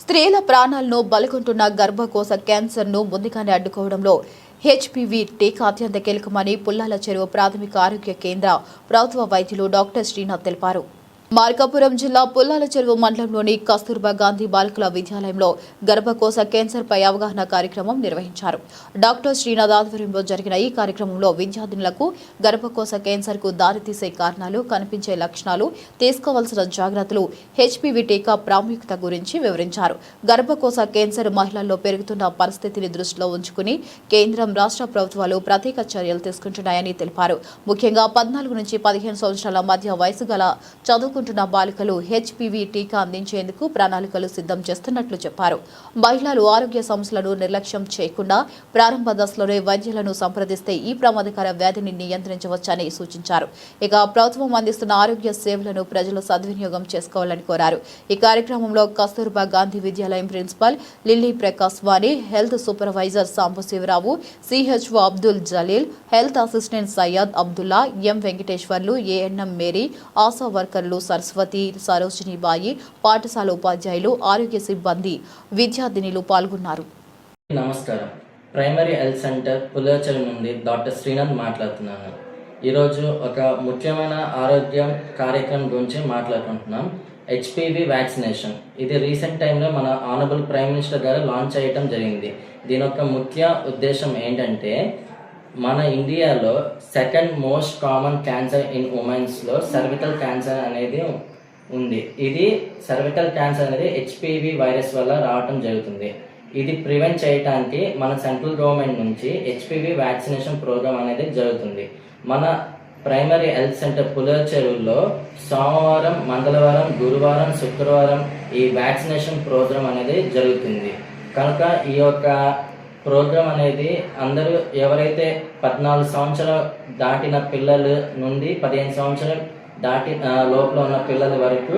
స్త్రీల ప్రాణాలను బలిగొంటున్న గర్భకోశ క్యాన్సర్ను ముందుగానే అడ్డుకోవడంలో హెచ్పివి టీకా అత్యంత కీలకమని పుల్లాల చెరువు ప్రాథమిక ఆరోగ్య కేంద్ర ప్రభుత్వ వైద్యులు డాక్టర్ శ్రీనాథ్ తెలిపారు. మార్కాపురం జిల్లా పుల్లాల చెరువు మండలంలోని కస్తూర్బా గాంధీ బాలికల విద్యాలయంలో గర్భకోశ క్యాన్సర్పై అవగాహన కార్యక్రమం నిర్వహించారు. డాక్టర్ శ్రీనాథ్ ఆధ్వర్యంలో జరిగిన ఈ కార్యక్రమంలో విద్యార్థినులకు గర్భకోశ క్యాన్సర్కు దారితీసే కారణాలు, కనిపించే లక్షణాలు, తీసుకోవాల్సిన జాగ్రత్తలు, హెచ్పివి టీకా ప్రాముఖ్యత గురించి వివరించారు. గర్భకోశ క్యాన్సర్ మహిళల్లో పెరుగుతున్న పరిస్థితిని దృష్టిలో ఉంచుకుని కేంద్రం, రాష్ట్ర ప్రభుత్వాలు ప్రత్యేక చర్యలు తీసుకుంటున్నాయని తెలిపారు. ముఖ్యంగా 14 నుంచి 15 సంవత్సరాల మధ్య వయసు గల చదువుకుంటున్న బాలికలు హెచ్పివి టీకా అందించేందుకు ప్రణాళికలు సిద్ధం చేస్తున్నట్లు చెప్పారు. మహిళలు ఆరోగ్య సమస్యలను నిర్లక్ష్యం చేయకుండా ప్రారంభ దశలోనే వైద్యులను సంప్రదిస్తే ఈ ప్రమాదకర వ్యాధిని నియంత్రించవచ్చని సూచించారు. ఇక ప్రభుత్వం అందిస్తున్న ఆరోగ్య సేవలను ప్రజలు సద్వినియోగం చేసుకోవాలని కోరారు. ఈ కార్యక్రమంలో Kasturba Gandhi Vidyalayam principal Lilly Prakash Vani, health supervisor Sambasivarao, CHO Abdul Jaleel, health assistant Syed Abdulla, M Venkateswarlu, ANM Mary, Asha వర్కర్లు సరస్వతి, సరోజినీబాయి, పాఠశాల ఉపాధ్యాయులు, ఆరోగ్య సిబ్బంది, విద్యార్థినులు పాల్గొన్నారు. నమస్కారం. ప్రైమరీ హెల్త్ సెంటర్ పుల్లాచెరువు నుండి డాక్టర్ శ్రీనాథ్ మాట్లాడుతున్నాను. ఈరోజు ఒక ముఖ్యమైన ఆరోగ్య కార్యక్రమం గురించి మాట్లాడుకుంటున్నాం. HPV vaccination. ఇది రీసెంట్ టైంలో మన ఆనరబుల్ ప్రైమ్ మినిస్టర్ గారు లాంచ్ చేయడం జరిగింది. దీని యొక్క ముఖ్య ఉద్దేశం ఏంటంటే, మన ఇండియాలో second most common cancer in ఉమెన్స్లో సర్వికల్ క్యాన్సర్ అనేది ఉంది. ఇది సర్వికల్ క్యాన్సర్ అనేది హెచ్పివి వైరస్ వల్ల రావటం జరుగుతుంది. ఇది ప్రివెంట్ చేయడానికి మన సెంట్రల్ గవర్నమెంట్ నుంచి హెచ్పివి వ్యాక్సినేషన్ ప్రోగ్రామ్ అనేది జరుగుతుంది. మన ప్రైమరీ హెల్త్ సెంటర్ పుల్లాచెరువులో సోమవారం, మంగళవారం, గురువారం, శుక్రవారం ఈ వ్యాక్సినేషన్ ప్రోగ్రామ్ అనేది జరుగుతుంది. కనుక ఈ యొక్క ప్రోగ్రామ్ అనేది అందరూ ఎవరైతే 14 సంవత్సరాలు దాటిన పిల్లల నుండి 15 సంవత్సరాలు దాటి లోపల ఉన్న పిల్లల వరకు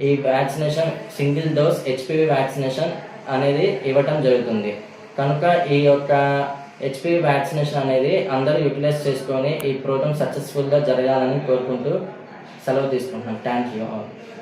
ఈ vaccination single dose HPV vaccination అనేది ఇవ్వటం జరుగుతుంది. కనుక ఈ యొక్క హెచ్పివి వ్యాక్సినేషన్ అనేది అందరూ యూటిలైజ్ చేసుకొని ఈ ప్రోగ్రామ్ సక్సెస్ఫుల్గా జరగాలని కోరుకుంటూ సెలవు తీసుకుంటున్నాను. Thank you.